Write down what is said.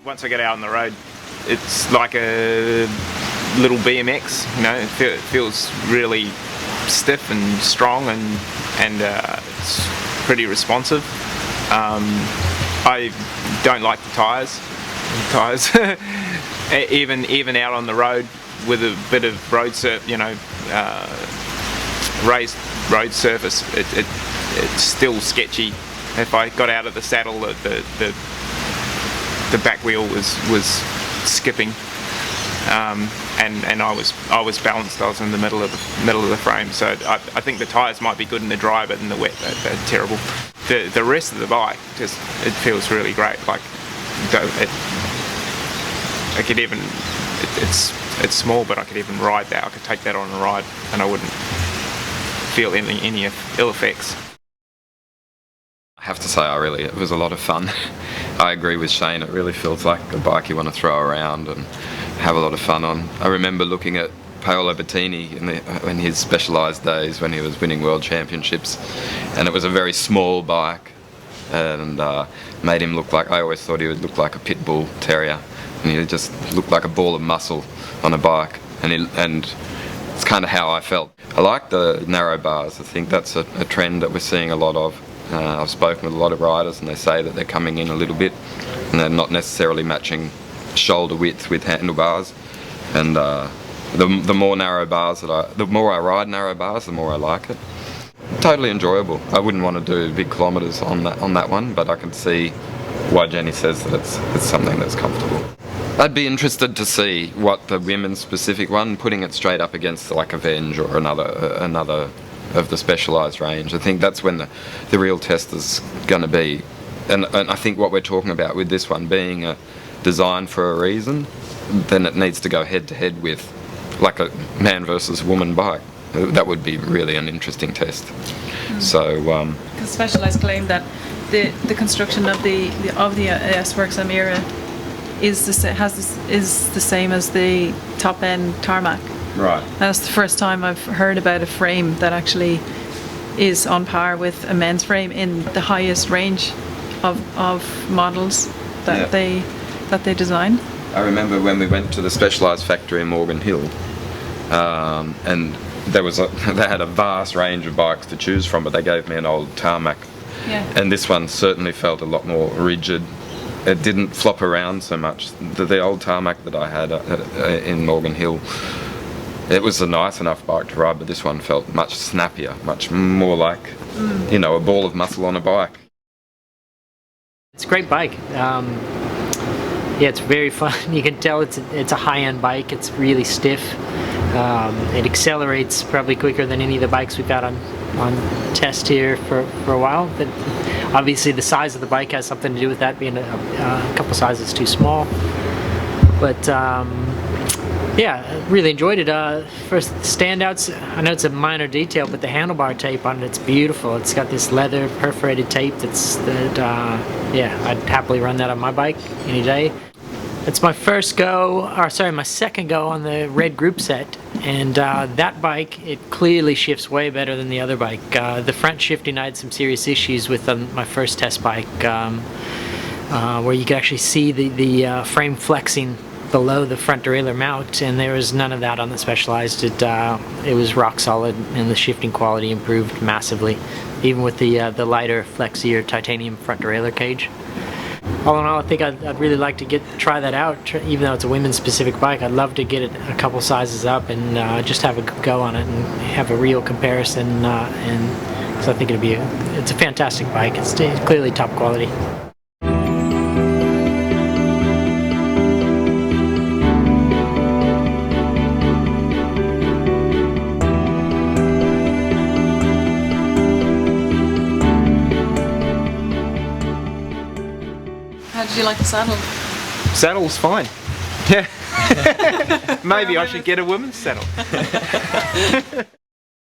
once I get out on the road, it's like a little BMX. You know, it feels really stiff and strong, and it's pretty responsive. I don't like the tyres. even out on the road with a bit of raised road surface, it's still sketchy. If I got out of the saddle, the back wheel was skipping, and I was balanced. I was in the middle of the frame. So I think the tyres might be good in the dry, but in the wet they're terrible. The rest of the bike it feels really great. Like I could even it's small, but I could even ride that. I could take that on a ride, and I wouldn't feel any ill effects. I have to say, it was a lot of fun. I agree with Shane, it really feels like a bike you want to throw around and have a lot of fun on. I remember looking at Paolo Bettini in his Specialized days when he was winning world championships, and it was a very small bike, and made him look like, I always thought he would look like a pit bull terrier, and he just looked like a ball of muscle on a bike, and it's kind of how I felt. I like the narrow bars. I think that's a trend that we're seeing a lot of. I've spoken with a lot of riders, and they say that they're coming in a little bit and they're not necessarily matching shoulder width with handlebars, and the more narrow bars the more I ride narrow bars, the more I like it. Totally enjoyable. I wouldn't want to do big kilometres on that one, but I can see why Jenny says that it's something that's comfortable. I'd be interested to see what the women's specific one, putting it straight up against like a Venge or another of the Specialized range. I think that's when the real test is going to be, and I think what we're talking about with this one being a design for a reason, then it needs to go head to head with like a man versus woman bike. That would be really an interesting test. So because Specialized claim that the construction of the S-Works Amira is the same as the top end tarmac. Right. That's the first time I've heard about a frame that actually is on par with a men's frame in the highest range of models that they design. I remember when we went to the Specialized factory in Morgan Hill, and they had a vast range of bikes to choose from, but they gave me an old tarmac, and this one certainly felt a lot more rigid. It didn't flop around so much. The old tarmac that I had in Morgan Hill, it was a nice enough bike to ride, but this one felt much snappier, much more like, a ball of muscle on a bike. It's a great bike. It's very fun. You can tell it's a high-end bike. It's really stiff. It accelerates probably quicker than any of the bikes we've got on test here for a while. But obviously the size of the bike has something to do with that, being a couple sizes too small. But really enjoyed it. First standouts, I know it's a minor detail, but the handlebar tape on it's beautiful. It's got this leather perforated tape I'd happily run that on my bike any day. It's my my second go on the red group set, and that bike, it clearly shifts way better than the other bike. The front shifting, I had some serious issues with my first test bike, where you could actually see the frame flexing below the front derailleur mount, and there was none of that on the Specialized. It was rock solid, and the shifting quality improved massively, even with the lighter, flexier titanium front derailleur cage. All in all, I think I'd really like to try that out. Even though it's a women's specific bike, I'd love to get it a couple sizes up and just have a go on it and have a real comparison. So I think it's a fantastic bike. It's clearly top quality. How did you like the saddle? Saddle's fine. Yeah. Maybe I should get a women's saddle.